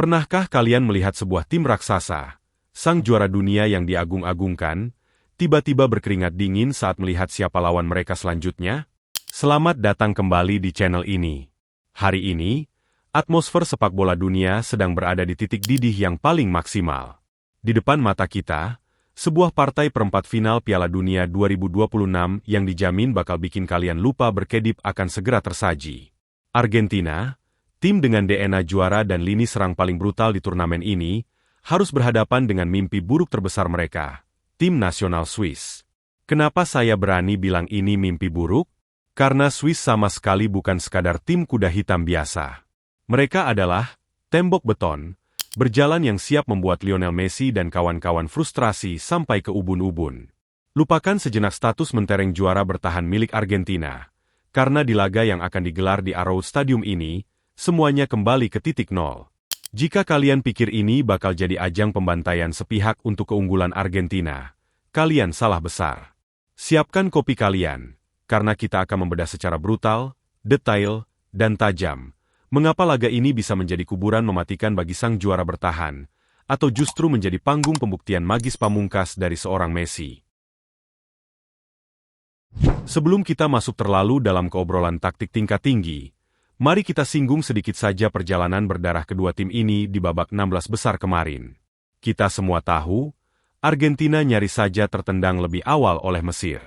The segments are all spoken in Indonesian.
Pernahkah kalian melihat sebuah tim raksasa, sang juara dunia yang diagung-agungkan, tiba-tiba berkeringat dingin saat melihat siapa lawan mereka selanjutnya? Selamat datang kembali di channel ini. Hari ini, atmosfer sepak bola dunia sedang berada di titik didih yang paling maksimal. Di depan mata kita, sebuah partai perempat final Piala Dunia 2026 yang dijamin bakal bikin kalian lupa berkedip akan segera tersaji. Argentina, tim dengan DNA juara dan lini serang paling brutal di turnamen ini, harus berhadapan dengan mimpi buruk terbesar mereka, tim nasional Swiss. Kenapa saya berani bilang ini mimpi buruk? Karena Swiss sama sekali bukan sekadar tim kuda hitam biasa. Mereka adalah tembok beton, berjalan yang siap membuat Lionel Messi dan kawan-kawan frustrasi sampai ke ubun-ubun. Lupakan sejenak status mentereng juara bertahan milik Argentina, karena di laga yang akan digelar di Arrow Stadium ini, semuanya kembali ke titik nol. Jika kalian pikir ini bakal jadi ajang pembantaian sepihak untuk keunggulan Argentina, kalian salah besar. Siapkan kopi kalian, karena kita akan membedah secara brutal, detail, dan tajam, mengapa laga ini bisa menjadi kuburan mematikan bagi sang juara bertahan, atau justru menjadi panggung pembuktian magis pamungkas dari seorang Messi. Sebelum kita masuk terlalu dalam keobrolan taktik tingkat tinggi, mari kita singgung sedikit saja perjalanan berdarah kedua tim ini di babak 16 besar kemarin. Kita semua tahu, Argentina nyaris saja tertendang lebih awal oleh Mesir.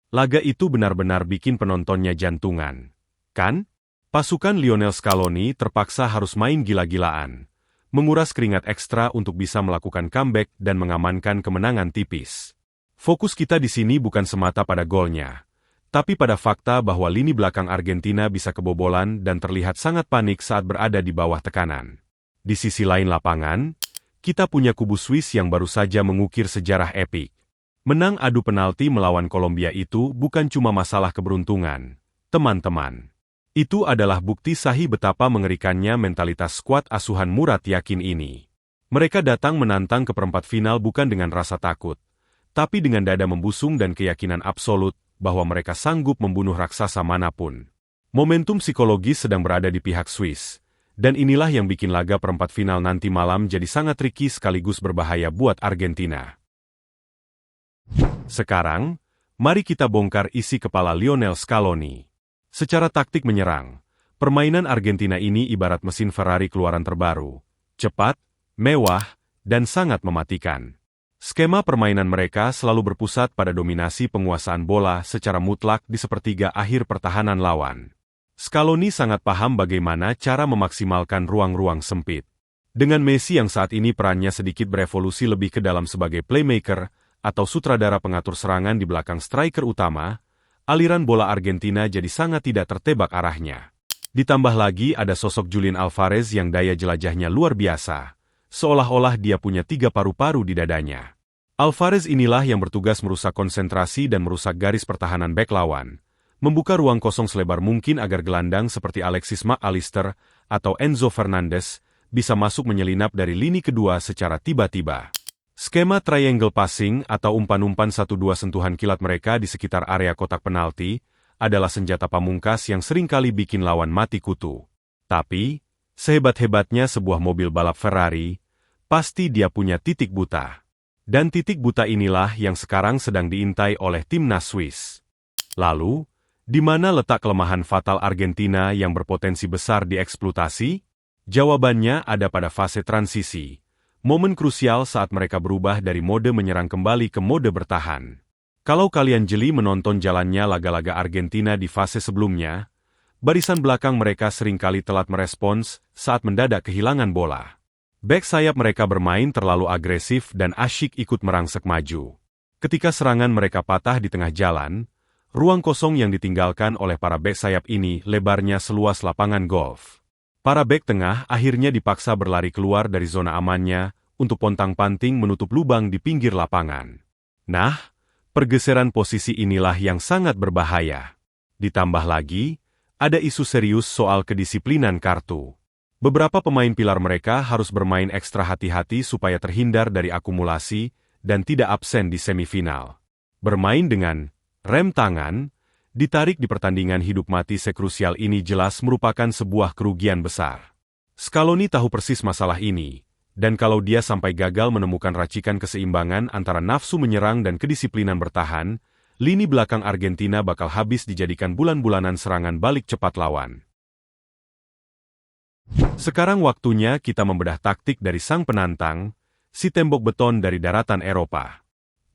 Laga itu benar-benar bikin penontonnya jantungan. Kan? Pasukan Lionel Scaloni terpaksa harus main gila-gilaan, menguras keringat ekstra untuk bisa melakukan comeback dan mengamankan kemenangan tipis. Fokus kita di sini bukan semata pada golnya, tapi pada fakta bahwa lini belakang Argentina bisa kebobolan dan terlihat sangat panik saat berada di bawah tekanan. Di sisi lain lapangan, kita punya kubu Swiss yang baru saja mengukir sejarah epik. Menang adu penalti melawan Kolombia itu bukan cuma masalah keberuntungan, teman-teman. Itu adalah bukti sahih betapa mengerikannya mentalitas skuad asuhan Murat Yakin ini. Mereka datang menantang ke perempat final bukan dengan rasa takut, tapi dengan dada membusung dan keyakinan absolut bahwa mereka sanggup membunuh raksasa manapun. Momentum psikologis sedang berada di pihak Swiss, dan inilah yang bikin laga perempat final nanti malam jadi sangat tricky sekaligus berbahaya buat Argentina. Sekarang, mari kita bongkar isi kepala Lionel Scaloni. Secara taktik menyerang, permainan Argentina ini ibarat mesin Ferrari keluaran terbaru, cepat, mewah, dan sangat mematikan. Skema permainan mereka selalu berpusat pada dominasi penguasaan bola secara mutlak di sepertiga akhir pertahanan lawan. Scaloni sangat paham bagaimana cara memaksimalkan ruang-ruang sempit. Dengan Messi yang saat ini perannya sedikit berevolusi lebih ke dalam sebagai playmaker atau sutradara pengatur serangan di belakang striker utama, aliran bola Argentina jadi sangat tidak tertebak arahnya. Ditambah lagi ada sosok Julian Alvarez yang daya jelajahnya luar biasa, seolah-olah dia punya 3 paru-paru di dadanya. Alvarez inilah yang bertugas merusak konsentrasi dan merusak garis pertahanan bek lawan, membuka ruang kosong selebar mungkin agar gelandang seperti Alexis Mac Allister atau Enzo Fernandez bisa masuk menyelinap dari lini kedua secara tiba-tiba. Skema triangle passing atau umpan-umpan 1-2 sentuhan kilat mereka di sekitar area kotak penalti adalah senjata pamungkas yang seringkali bikin lawan mati kutu. Tapi, sehebat-hebatnya sebuah mobil balap Ferrari, pasti dia punya titik buta. Dan titik buta inilah yang sekarang sedang diintai oleh timnas Swiss. Lalu, di mana letak kelemahan fatal Argentina yang berpotensi besar dieksploitasi? Jawabannya ada pada fase transisi. Momen krusial saat mereka berubah dari mode menyerang kembali ke mode bertahan. Kalau kalian jeli menonton jalannya laga-laga Argentina di fase sebelumnya, barisan belakang mereka seringkali telat merespons saat mendadak kehilangan bola. Bek sayap mereka bermain terlalu agresif dan asyik ikut merangsek maju. Ketika serangan mereka patah di tengah jalan, ruang kosong yang ditinggalkan oleh para bek sayap ini lebarnya seluas lapangan golf. Para bek tengah akhirnya dipaksa berlari keluar dari zona amannya untuk pontang-panting menutup lubang di pinggir lapangan. Nah, pergeseran posisi inilah yang sangat berbahaya. Ditambah lagi, ada isu serius soal kedisiplinan kartu. Beberapa pemain pilar mereka harus bermain ekstra hati-hati supaya terhindar dari akumulasi dan tidak absen di semifinal. Bermain dengan rem tangan, ditarik di pertandingan hidup mati sekrusial ini jelas merupakan sebuah kerugian besar. Scaloni tahu persis masalah ini, dan kalau dia sampai gagal menemukan racikan keseimbangan antara nafsu menyerang dan kedisiplinan bertahan, lini belakang Argentina bakal habis dijadikan bulan-bulanan serangan balik cepat lawan. Sekarang waktunya kita membedah taktik dari sang penantang, si tembok beton dari daratan Eropa.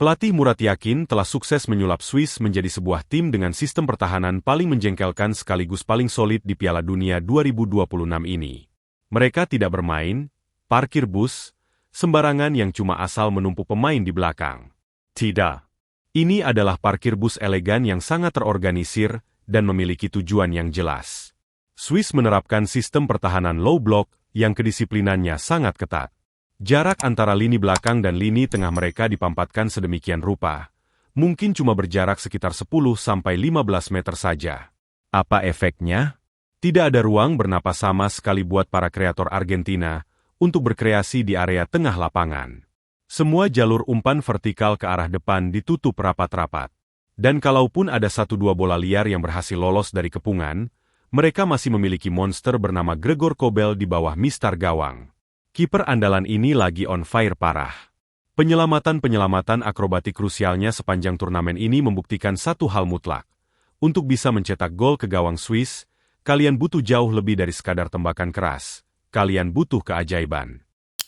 Pelatih Murat yakin telah sukses menyulap Swiss menjadi sebuah tim dengan sistem pertahanan paling menjengkelkan sekaligus paling solid di Piala Dunia 2026 ini. Mereka tidak bermain, parkir bus, sembarangan yang cuma asal menumpuk pemain di belakang. Tidak. Ini adalah parkir bus elegan yang sangat terorganisir dan memiliki tujuan yang jelas. Swiss menerapkan sistem pertahanan low block yang kedisiplinannya sangat ketat. Jarak antara lini belakang dan lini tengah mereka dipampatkan sedemikian rupa, mungkin cuma berjarak sekitar 10-15 meter saja. Apa efeknya? Tidak ada ruang bernapas sama sekali buat para kreator Argentina untuk berkreasi di area tengah lapangan. Semua jalur umpan vertikal ke arah depan ditutup rapat-rapat. Dan kalaupun ada 1-2 bola liar yang berhasil lolos dari kepungan, mereka masih memiliki monster bernama Gregor Kobel di bawah mistar gawang. Kiper andalan ini lagi on fire parah. Penyelamatan akrobatik krusialnya sepanjang turnamen ini membuktikan satu hal mutlak. Untuk bisa mencetak gol ke gawang Swiss, kalian butuh jauh lebih dari sekadar tembakan keras. Kalian butuh keajaiban.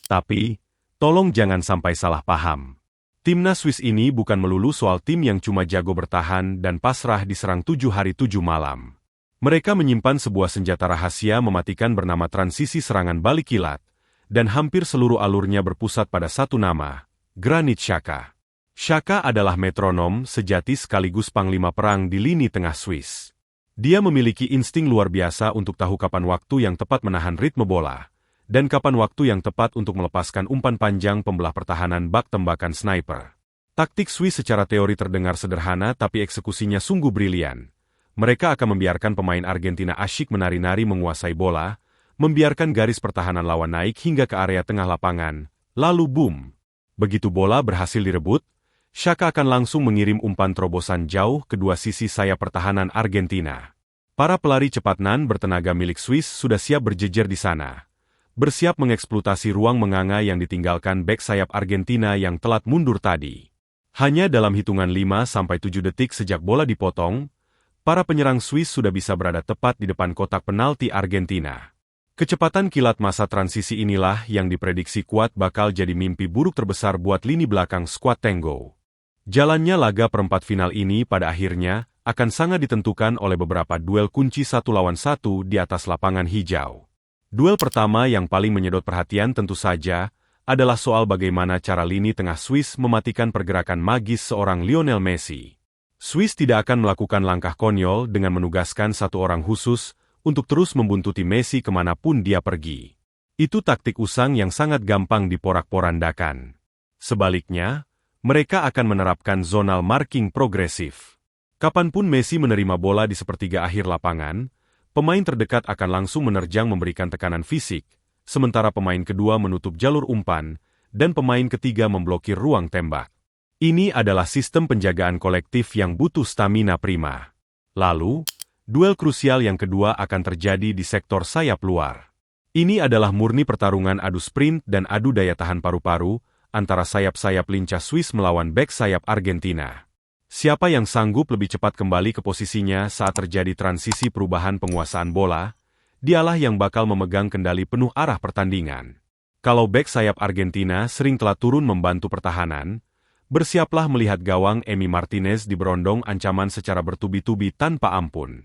Tapi, tolong jangan sampai salah paham. Timnas Swiss ini bukan melulu soal tim yang cuma jago bertahan dan pasrah diserang 7 hari 7 malam. Mereka menyimpan sebuah senjata rahasia mematikan bernama transisi serangan balik kilat, dan hampir seluruh alurnya berpusat pada satu nama, Granit Xhaka. Xhaka adalah metronom sejati sekaligus panglima perang di lini tengah Swiss. Dia memiliki insting luar biasa untuk tahu kapan waktu yang tepat menahan ritme bola, dan kapan waktu yang tepat untuk melepaskan umpan panjang pembelah pertahanan bak tembakan sniper. Taktik Swiss secara teori terdengar sederhana tapi eksekusinya sungguh brilian. Mereka akan membiarkan pemain Argentina asyik menari-nari menguasai bola, membiarkan garis pertahanan lawan naik hingga ke area tengah lapangan, lalu boom. Begitu bola berhasil direbut, Xhaka akan langsung mengirim umpan terobosan jauh ke dua sisi sayap pertahanan Argentina. Para pelari cepat nan bertenaga milik Swiss sudah siap berjejer di sana. Bersiap mengeksploitasi ruang menganga yang ditinggalkan bek sayap Argentina yang telat mundur tadi. Hanya dalam hitungan 5-7 detik sejak bola dipotong, para penyerang Swiss sudah bisa berada tepat di depan kotak penalti Argentina. Kecepatan kilat masa transisi inilah yang diprediksi kuat bakal jadi mimpi buruk terbesar buat lini belakang skuad Tango. Jalannya laga perempat final ini pada akhirnya akan sangat ditentukan oleh beberapa duel kunci 1 lawan 1 di atas lapangan hijau. Duel pertama yang paling menyedot perhatian tentu saja adalah soal bagaimana cara lini tengah Swiss mematikan pergerakan magis seorang Lionel Messi. Swiss tidak akan melakukan langkah konyol dengan menugaskan satu orang khusus untuk terus membuntuti Messi kemanapun dia pergi. Itu taktik usang yang sangat gampang diporak-porandakan. Sebaliknya, mereka akan menerapkan zonal marking progresif. Kapanpun Messi menerima bola di sepertiga akhir lapangan, pemain terdekat akan langsung menerjang memberikan tekanan fisik, sementara pemain kedua menutup jalur umpan, dan pemain ketiga memblokir ruang tembak. Ini adalah sistem penjagaan kolektif yang butuh stamina prima. Lalu, duel krusial yang kedua akan terjadi di sektor sayap luar. Ini adalah murni pertarungan adu sprint dan adu daya tahan paru-paru, antara sayap-sayap lincah Swiss melawan bek sayap Argentina. Siapa yang sanggup lebih cepat kembali ke posisinya saat terjadi transisi perubahan penguasaan bola, dialah yang bakal memegang kendali penuh arah pertandingan. Kalau bek sayap Argentina sering telah turun membantu pertahanan, bersiaplah melihat gawang Emi Martinez diberondong ancaman secara bertubi-tubi tanpa ampun.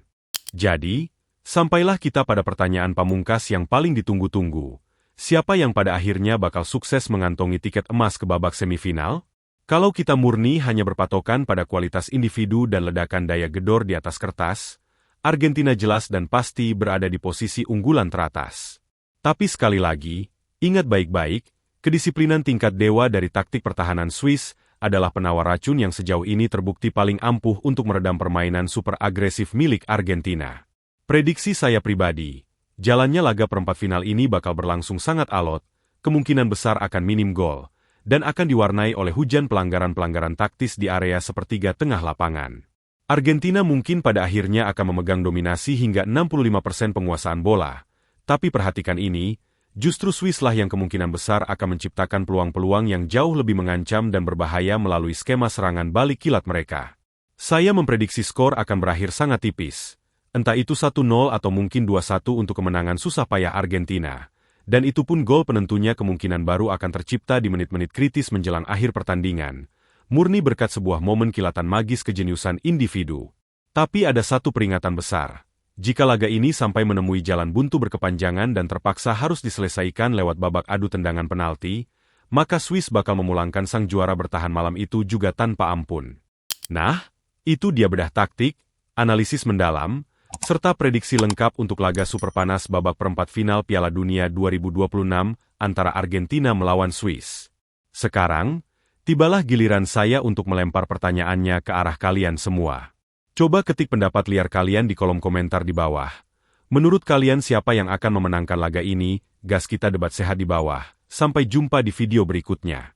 Jadi, sampailah kita pada pertanyaan pamungkas yang paling ditunggu-tunggu. Siapa yang pada akhirnya bakal sukses mengantongi tiket emas ke babak semifinal? Kalau kita murni hanya berpatokan pada kualitas individu dan ledakan daya gedor di atas kertas, Argentina jelas dan pasti berada di posisi unggulan teratas. Tapi sekali lagi, ingat baik-baik, kedisiplinan tingkat dewa dari taktik pertahanan Swiss adalah penawar racun yang sejauh ini terbukti paling ampuh untuk meredam permainan super agresif milik Argentina. Prediksi saya pribadi, jalannya laga perempat final ini bakal berlangsung sangat alot, kemungkinan besar akan minim gol, dan akan diwarnai oleh hujan pelanggaran-pelanggaran taktis di area sepertiga tengah lapangan. Argentina mungkin pada akhirnya akan memegang dominasi hingga 65% penguasaan bola, Tapi perhatikan ini, justru Swiss lah yang kemungkinan besar akan menciptakan peluang-peluang yang jauh lebih mengancam dan berbahaya melalui skema serangan balik kilat mereka. Saya memprediksi skor akan berakhir sangat tipis. Entah itu 1-0 atau mungkin 2-1 untuk kemenangan susah payah Argentina. Dan itu pun gol penentunya kemungkinan baru akan tercipta di menit-menit kritis menjelang akhir pertandingan. Murni berkat sebuah momen kilatan magis kejeniusan individu. Tapi ada satu peringatan besar. Jika laga ini sampai menemui jalan buntu berkepanjangan dan terpaksa harus diselesaikan lewat babak adu tendangan penalti, maka Swiss bakal memulangkan sang juara bertahan malam itu juga tanpa ampun. Nah, itu dia bedah taktik, analisis mendalam, serta prediksi lengkap untuk laga super panas babak perempat final Piala Dunia 2026 antara Argentina melawan Swiss. Sekarang, tibalah giliran saya untuk melempar pertanyaannya ke arah kalian semua. Coba ketik pendapat liar kalian di kolom komentar di bawah. Menurut kalian siapa yang akan memenangkan laga ini? Gas kita debat sehat di bawah. Sampai jumpa di video berikutnya.